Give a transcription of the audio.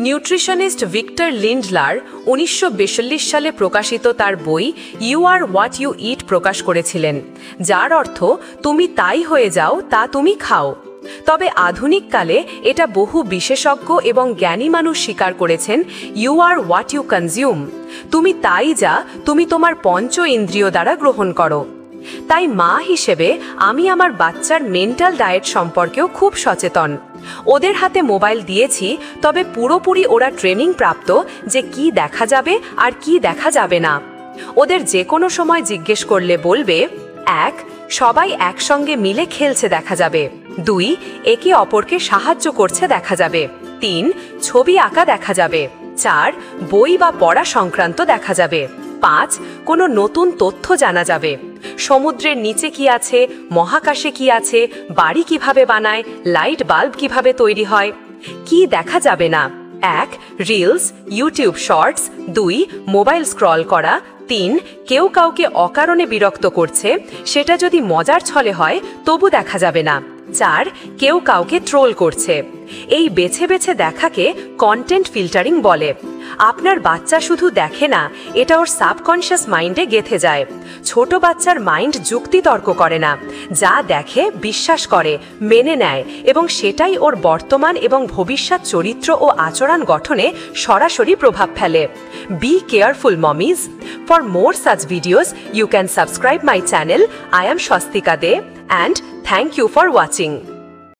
Nutritionist Victor লিন্ডলার 1942 সালে প্রকাশিত তার বই ইউ আর হোয়াট ইউ ইট প্রকাশ করেছিলেন, যার অর্থ তুমি তাই হয়ে যাও তা তুমি খাও। তবে আধুনিক কালে এটা বহু বিশেষজ্ঞ এবং জ্ঞানী মানুষ স্বীকার করেছেন you are what you consume, তুমি তাই যা তুমি তোমার পঞ্চ ইন্দ্রিয় দ্বারা গ্রহণ করো। তাই মা হিসেবে আমি আমার বাচ্চার মেন্টাল ডায়েট সম্পর্কেও খুব সচেতন। ওদের হাতে মোবাইল দিয়েছি, তবে পুরোপুরি ওরা ট্রেনিং প্রাপ্ত যে কি দেখা যাবে আর কি দেখা যাবে না। ওদের যে কোনো সময় জিজ্ঞেস করলে বলবে, 1 সবাই একসঙ্গে মিলে খেলছে দেখা যাবে, 2 একে অপরকে সাহায্য করছে দেখা যাবে, 3 ছবি আঁকা দেখা যাবে, 4 বই বা পড়া সংক্রান্ত দেখা যাবে, 5 কোনো নতুন তথ্য জানা যাবে, সমুদ্রের নিচে কি আছে, মহাকাশে কি আছে, বাড়ি কিভাবে বানায়, লাইট বাল্ব কিভাবে তৈরি হয়। কি দেখা যাবে না? 1 reels, YouTube shorts, 2 mobile scroll করা, 3 কেউ কাউকে অকারণে বিরক্ত করছে, সেটা যদি মজার ছলে হয় তবু দেখা যাবে না, 4 কেউ কাউকে ট্রোল করছে। এই বেছে বেছে দেখাকে কন্টেন্ট ফিল্টারিং বলে। আপনার বাচ্চা শুধু দেখে না, এটা ওর সাবকনশিয়াস মাইন্ডে গেঁথে যায়। ছোট বাচ্চার মাইন্ড যুক্তিতর্ক করে না, যা দেখে বিশ্বাস করে, মেনে নেয়, এবং সেটাই ওর বর্তমান এবং ভবিষ্যৎ চরিত্র ও আচরণ গঠনে সরাসরি প্রভাব ফেলে। Be careful mommies. For more such videos you can subscribe my channel. I am Swastika Dey, and thank you for watching.